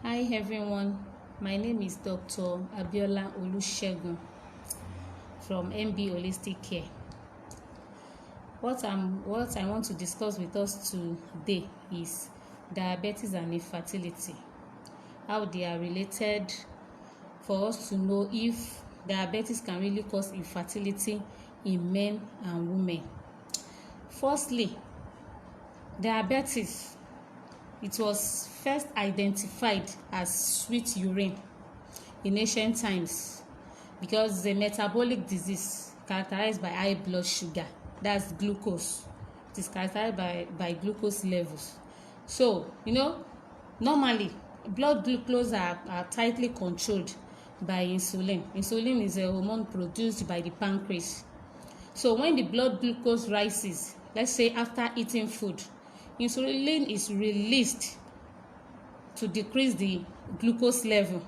Hi everyone, my name is Dr. Abiola Olusegun from MB Holistic Care. What I want to discuss with us today is diabetes and infertility, how they are related, for us to know if diabetes can really cause infertility in men and women. Firstly, diabetes, it was first identified as sweet urine in ancient times because it's a metabolic disease characterized by high blood sugar, that's glucose. It is characterized by glucose levels. So normally blood glucose are tightly controlled by insulin. Insulin is a hormone produced by the pancreas. So when the blood glucose rises, let's say after eating food, insulin is released to decrease the glucose level.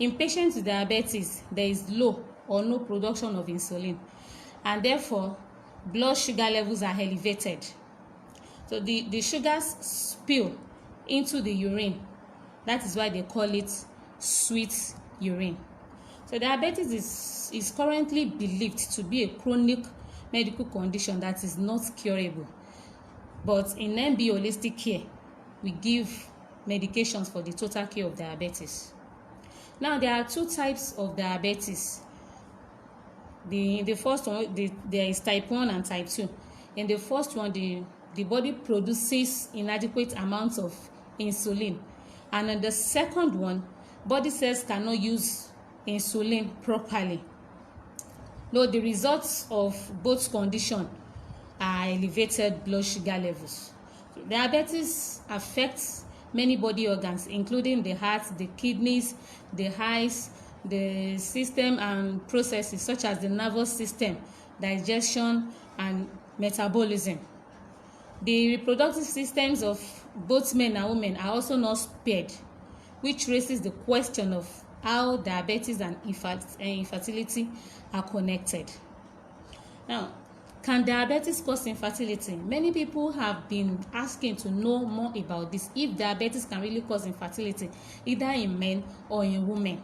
In patients with diabetes, there is low or no production of insulin, and therefore blood sugar levels are elevated. So the sugars spill into the urine. That is why they call it sweet urine. So diabetes is currently believed to be a chronic medical condition that is not curable. But in MB Holistic Care, we give medications for the total care of diabetes. Now, there are two types of diabetes. The first one, there is type 1 and type 2. In the first one, the body produces inadequate amounts of insulin. And in the second one, body cells cannot use insulin properly. Though the results of both conditions are elevated blood sugar levels. Diabetes affects many body organs, including the heart, the kidneys, the eyes, the system and processes such as the nervous system, digestion, and metabolism. The reproductive systems of both men and women are also not spared, which raises the question of how diabetes and infertility are connected. Now, can diabetes cause infertility? Many people have been asking to know more about this, if diabetes can really cause infertility, either in men or in women.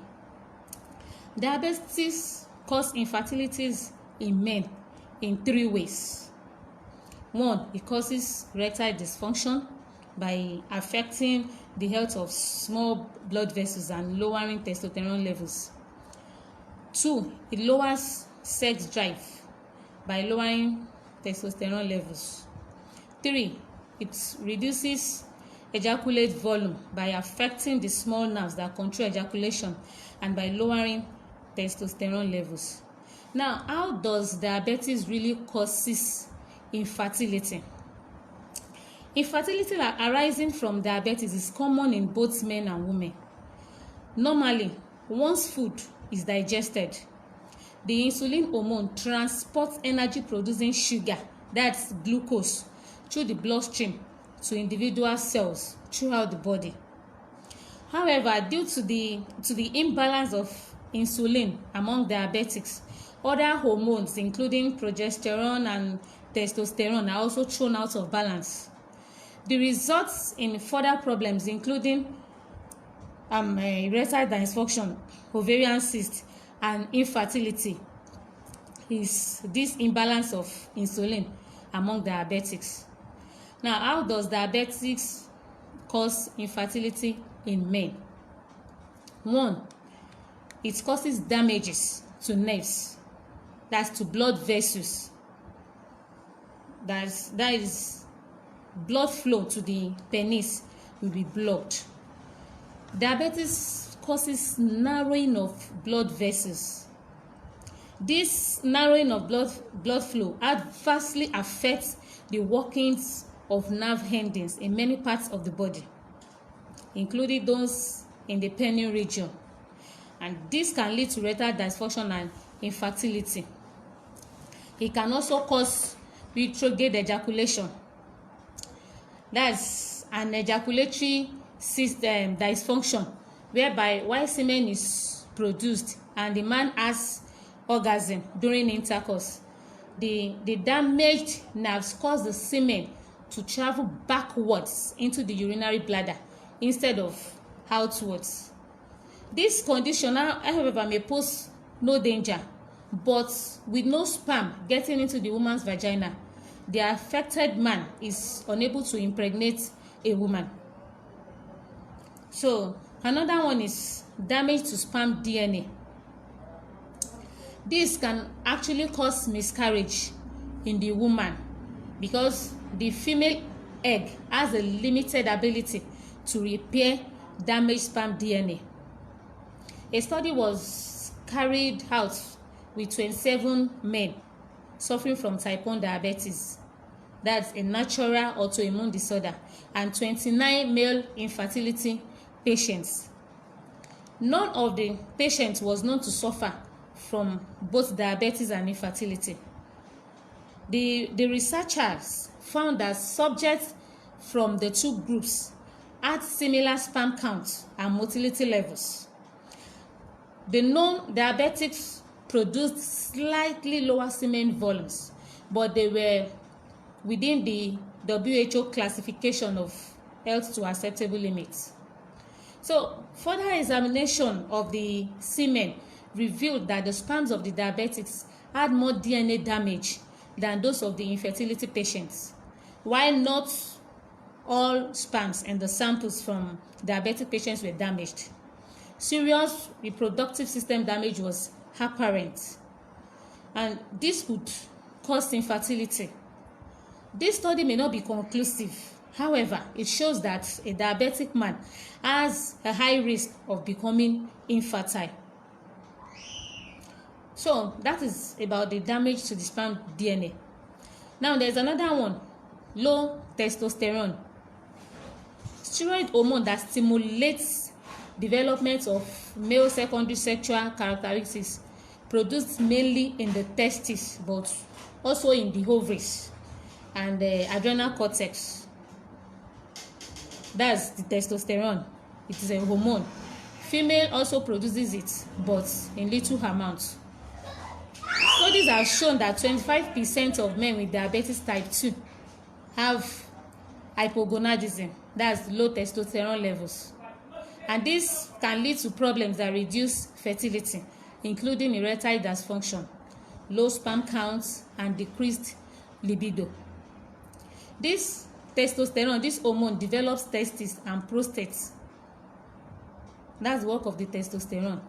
Diabetes causes infertilities in men in three ways. One, it causes erectile dysfunction by affecting the health of small blood vessels and lowering testosterone levels. Two, it lowers sex drive by lowering testosterone levels. Three, it reduces ejaculate volume by affecting the small nerves that control ejaculation and by lowering testosterone levels. Now, how does diabetes really causes infertility? Infertility arising from diabetes is common in both men and women. Normally, once food is digested, the insulin hormone transports energy-producing sugar, that's glucose, through the bloodstream to individual cells throughout the body. However, due to the imbalance of insulin among diabetics, other hormones, including progesterone and testosterone, are also thrown out of balance. The results in further problems, including erectile dysfunction, ovarian cyst, and infertility, is this imbalance of insulin among diabetics. Now, how does diabetes cause infertility in men? One, it causes damages to nerves, that's to blood vessels. That is blood flow to the penis will be blocked. Diabetes causes narrowing of blood vessels. This narrowing of blood flow adversely affects the workings of nerve endings in many parts of the body, including those in the perineal region, and this can lead to erectile dysfunction and infertility. It can also cause retrograde ejaculation, that's an ejaculatory system dysfunction, whereby while semen is produced and the man has orgasm during intercourse, the damaged nerves cause the semen to travel backwards into the urinary bladder instead of outwards. This condition, however, may pose no danger, but with no sperm getting into the woman's vagina, the affected man is unable to impregnate a woman. So another one is damage to sperm DNA. This can actually cause miscarriage in the woman because the female egg has a limited ability to repair damaged sperm DNA. A study was carried out with 27 men suffering from type 1 diabetes, that's a natural autoimmune disorder, and 29 male infertility patients. None of the patients was known to suffer from both diabetes and infertility. The researchers found that subjects from the two groups had similar sperm counts and motility levels. The non-diabetics produced slightly lower semen volumes, but they were within the WHO classification of health to acceptable limits. So further examination of the semen revealed that the sperms of the diabetics had more DNA damage than those of the infertility patients, while not all sperms and the samples from diabetic patients were damaged. Serious reproductive system damage was apparent, and this could cause infertility. This study may not be conclusive. However, it shows that a diabetic man has a high risk of becoming infertile. So that is about the damage to the sperm DNA. Now there's another one, low testosterone. Steroid hormone that stimulates development of male secondary sexual characteristics, produced mainly in the testes but also in the ovaries and the adrenal cortex. That's the testosterone. It is a hormone. Female also produces it, but in little amounts. Studies have shown that 25% of men with diabetes type 2 have hypogonadism, that's low testosterone levels. And this can lead to problems that reduce fertility, including erectile dysfunction, low sperm counts, and decreased libido. This testosterone, this hormone, develops testes and prostates. That's the work of the testosterone.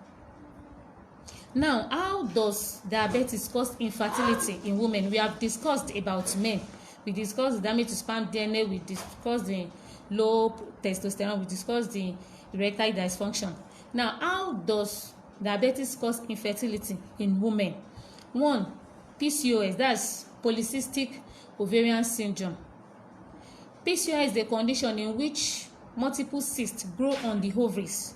Now, how does diabetes cause infertility in women? We have discussed about men. We discussed the damage to sperm DNA. We discussed the low testosterone. We discussed the erectile dysfunction. Now, how does diabetes cause infertility in women? One, PCOS, that's polycystic ovarian syndrome. PCOS is the condition in which multiple cysts grow on the ovaries.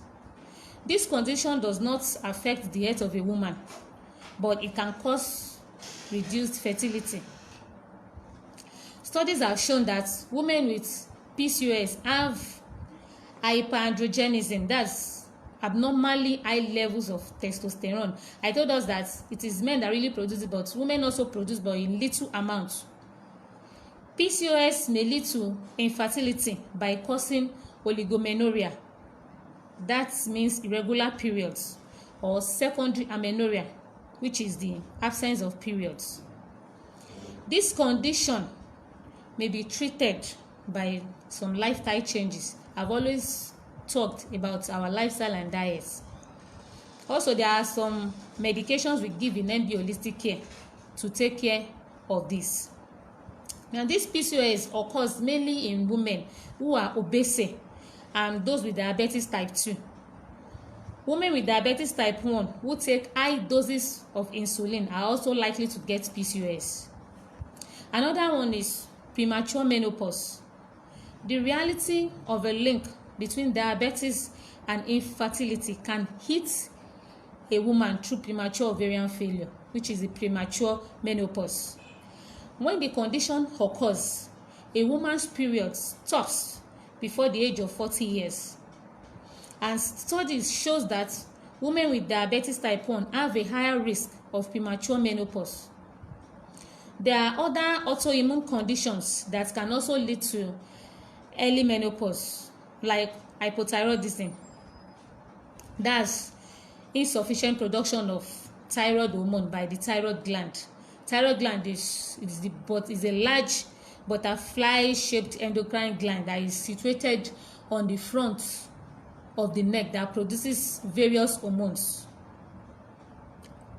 This condition does not affect the health of a woman, but it can cause reduced fertility. Studies have shown that women with PCOS have hyperandrogenism, that's abnormally high levels of testosterone. I told us that it is men that really produce it, but women also produce, but in little amounts. PCOS may lead to infertility by causing oligomenorrhea, that means irregular periods, or secondary amenorrhea, which is the absence of periods. This condition may be treated by some lifestyle changes. I've always talked about our lifestyle and diets. Also, there are some medications we give in NB Holistic Care to take care of this. Now, this PCOS occurs mainly in women who are obese and those with diabetes type 2. Women with diabetes type 1 who take high doses of insulin are also likely to get PCOS. Another one is premature menopause. The reality of a link between diabetes and infertility can hit a woman through premature ovarian failure, which is the premature menopause. When the condition occurs, a woman's period stops before the age of 40 years. And studies shows that women with diabetes type 1 have a higher risk of premature menopause. There are other autoimmune conditions that can also lead to early menopause, like hypothyroidism, That's insufficient production of thyroid hormone by the thyroid gland. Thyroid gland is a large butterfly shaped endocrine gland that is situated on the front of the neck that produces various hormones.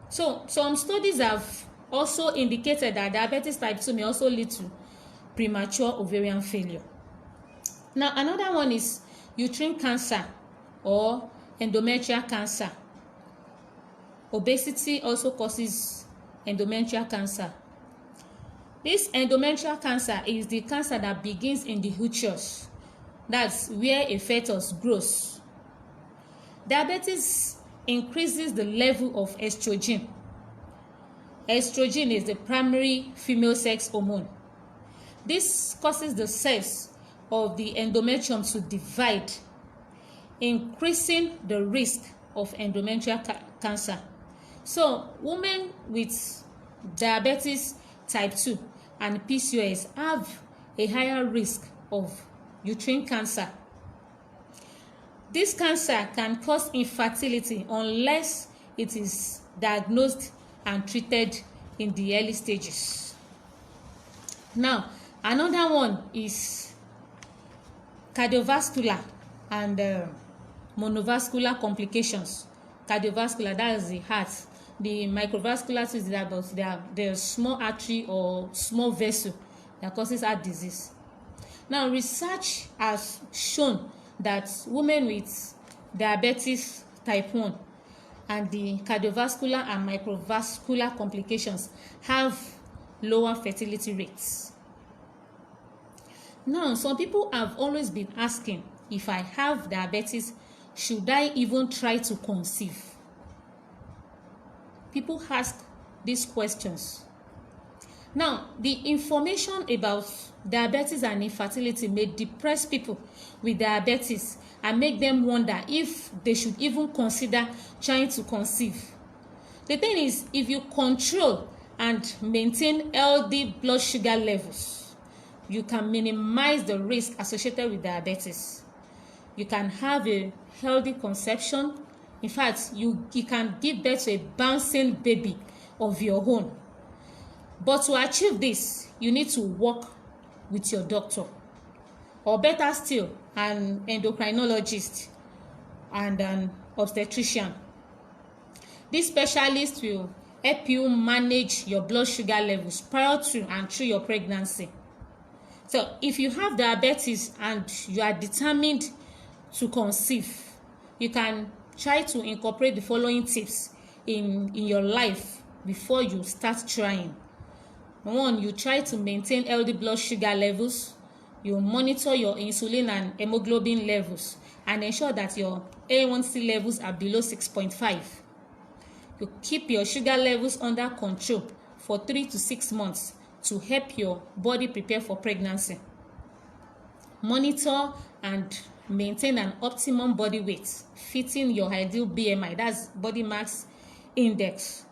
So some studies have also indicated that diabetes type 2 may also lead to premature ovarian failure. Now another one is uterine cancer or endometrial cancer. Obesity also causes endometrial cancer. This endometrial cancer is the cancer that begins in the uterus. That's where a fetus grows. Diabetes increases the level of estrogen. Estrogen is the primary female sex hormone. This causes the cells of the endometrium to divide, increasing the risk of endometrial cancer. So women with diabetes type 2 and PCOS have a higher risk of uterine cancer. This cancer can cause infertility unless it is diagnosed and treated in the early stages. Now, another one is cardiovascular and monovascular complications. Cardiovascular, that is the heart. The microvascular is about the small artery or small vessel that causes heart disease. Now, research has shown that women with diabetes type 1 and the cardiovascular and microvascular complications have lower fertility rates. Now, some people have always been asking, if I have diabetes, should I even try to conceive? People ask these questions. Now, the information about diabetes and infertility may depress people with diabetes and make them wonder if they should even consider trying to conceive. The thing is, if you control and maintain healthy blood sugar levels, you can minimize the risk associated with diabetes. You can have a healthy conception. In fact, you can give birth to a bouncing baby of your own. But to achieve this, you need to work with your doctor, or better still, an endocrinologist and an obstetrician. This specialist will help you manage your blood sugar levels prior to and through your pregnancy. So if you have diabetes and you are determined to conceive, you can try to incorporate the following tips in your life before you start trying. One, you try to maintain healthy blood sugar levels. You monitor your insulin and hemoglobin levels and ensure that your A1C levels are below 6.5. You keep your sugar levels under control for 3 to 6 months to help your body prepare for pregnancy. Monitor and maintain an optimum body weight fitting your ideal BMI, that's body mass index.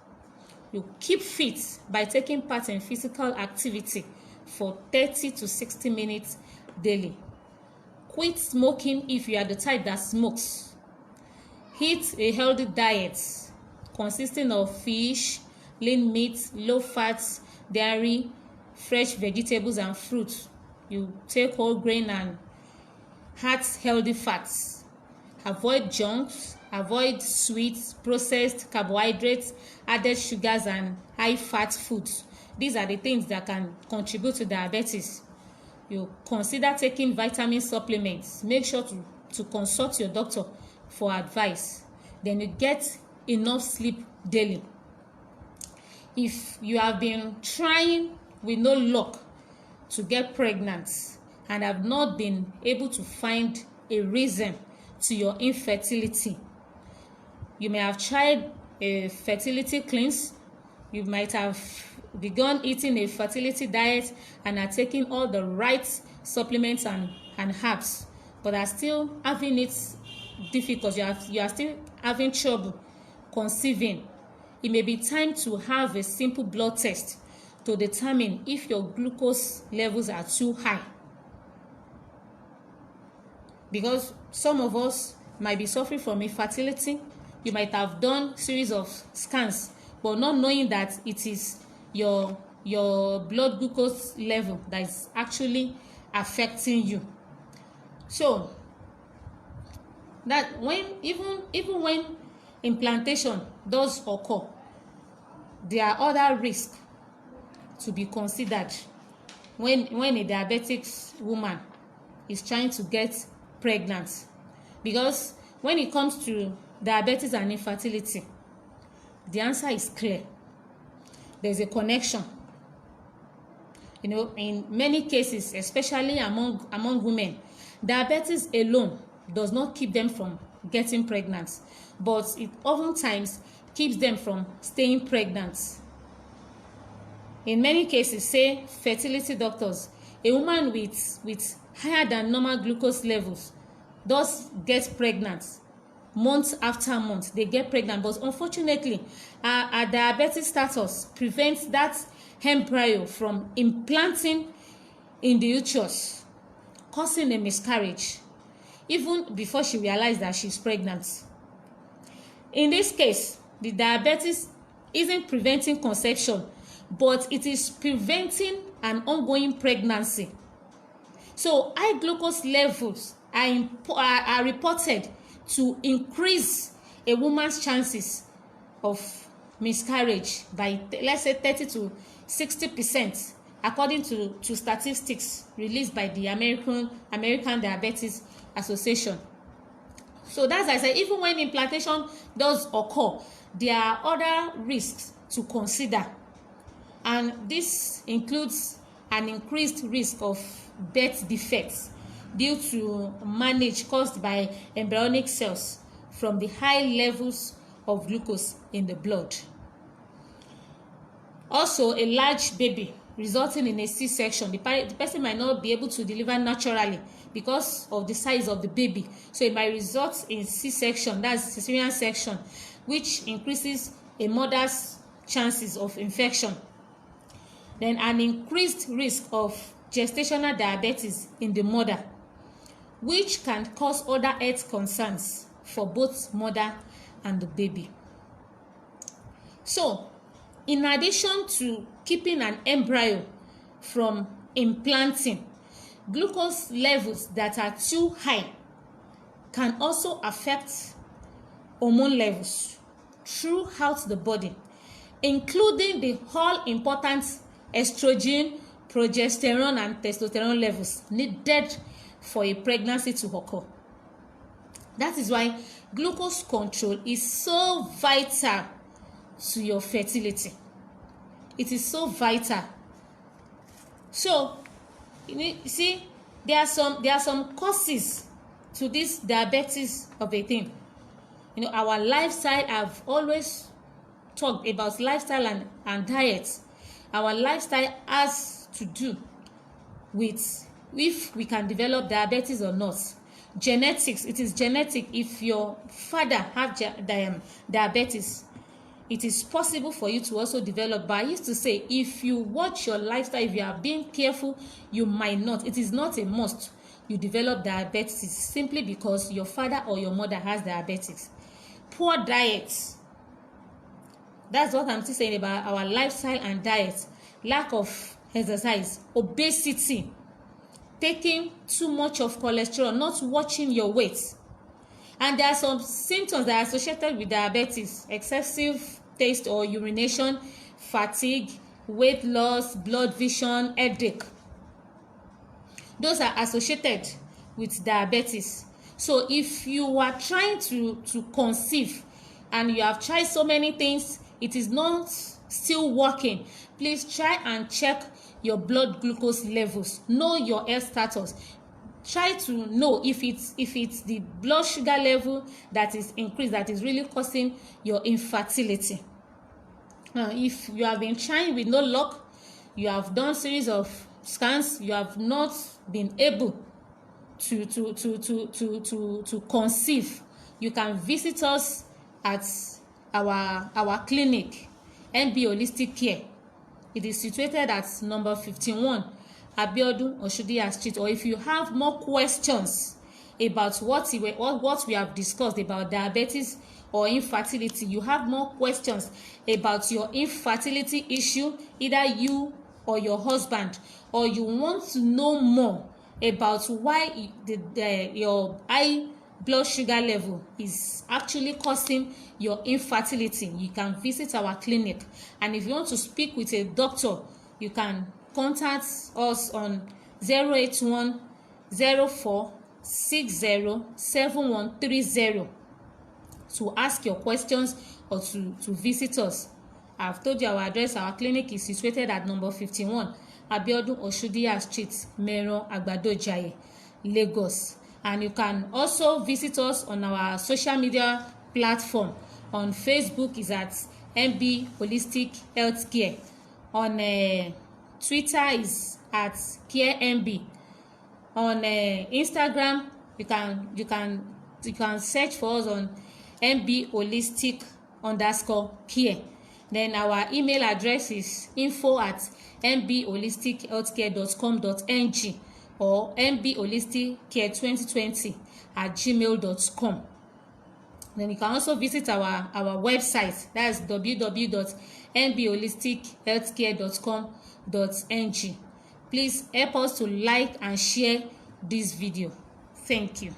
You keep fit by taking part in physical activity for 30 to 60 minutes daily. Quit smoking if you are the type that smokes. Eat a healthy diet consisting of fish, lean meat, low fat, dairy, fresh vegetables and fruits. You take whole grain and healthy fats. Avoid junks, avoid sweets, processed carbohydrates, added sugars and high fat foods. These are the things that can contribute to diabetes. You consider taking vitamin supplements. Make sure to consult your doctor for advice. Then you get enough sleep daily. If you have been trying with no luck to get pregnant and have not been able to find a reason to your infertility, you may have tried a fertility cleanse. You might have begun eating a fertility diet and are taking all the right supplements and herbs, but are still having it difficult. You are still having trouble conceiving. It may be time to have a simple blood test to determine if your glucose levels are too high, because some of us might be suffering from infertility. You might have done series of scans, but not knowing that it is your blood glucose level that is actually affecting you. So that when even when implantation does occur, there are other risks to be considered when a diabetic woman is trying to get pregnant. Because when it comes to diabetes and infertility, the answer is clear. There's a connection. In many cases, especially among women, diabetes alone does not keep them from getting pregnant, but it oftentimes keeps them from staying pregnant. In many cases, say fertility doctors, a woman with higher than normal glucose levels does get pregnant. Month after month, they get pregnant, but unfortunately, our diabetes status prevents that embryo from implanting in the uterus, causing a miscarriage, even before she realized that she's pregnant. In this case, the diabetes isn't preventing conception, but it is preventing an ongoing pregnancy. So high glucose levels are reported to increase a woman's chances of miscarriage by, let's say, 30 to 60%, according to statistics released by the American Diabetes Association. So that's, I say, even when implantation does occur, there are other risks to consider, and this includes an increased risk of birth defects due to damage caused by embryonic cells from the high levels of glucose in the blood. Also, a large baby resulting in a C-section, the person might not be able to deliver naturally because of the size of the baby, so it might result in C-section, that's cesarean section, which increases a mother's chances of infection. Then an increased risk of gestational diabetes in the mother, which can cause other health concerns for both mother and the baby. So, in addition to keeping an embryo from implanting, glucose levels that are too high can also affect hormone levels throughout the body, including the all-important estrogen, progesterone, and testosterone levels needed for a pregnancy to occur. That is why glucose control is so vital to your fertility. It is so vital. So, you see, there are some causes to this diabetes of a thing. Our lifestyle, I've always talked about lifestyle and diet. Our lifestyle has to do with if we can develop diabetes or not. Genetics, it is genetic. If your father have diabetes, it is possible for you to also develop. But I used to say, if you watch your lifestyle, if you are being careful, you might not. It is not a must you develop diabetes simply because your father or your mother has diabetes. Poor diet, that's what I'm still saying about our lifestyle and diet. Lack of exercise, obesity, taking too much of cholesterol, not watching your weight. And there are some symptoms that are associated with diabetes: excessive taste or urination, fatigue, weight loss, blurred vision, headache. Those are associated with diabetes. So if you are trying to conceive and you have tried so many things, it is not still working, please try and check your blood glucose levels. Know your health status. Try to know if it's the blood sugar level that is increased that is really causing your infertility. If you have been trying with no luck, you have done series of scans, you have not been able to conceive, you can visit us at our clinic, NB Holistic Care. It is situated at number 51 Abiodun Oshudia Street. Or if you have more questions about what we have discussed about diabetes or infertility, you have more questions about your infertility issue, either you or your husband, or you want to know more about why your high blood sugar level is actually causing your infertility, you can visit our clinic. And if you want to speak with a doctor, you can contact us on 081 04 60 7130 to ask your questions or to visit us. I've told you our address. Our clinic is situated at number 51 Abiodun Oshudiya Street, Meron, Agbado Jaye, Lagos. And you can also visit us on our social media platform. On Facebook is at MB Holistic Healthcare. On Twitter is at CareMB. On Instagram, you can search for us on MB Holistic _care. Then our email address is info@mbholistichealthcare.com.ng or mbholisticare2020@gmail.com. Then you can also visit our website, that's www.mbholistichealthcare.com.ng. Please help us to like and share this video. Thank you.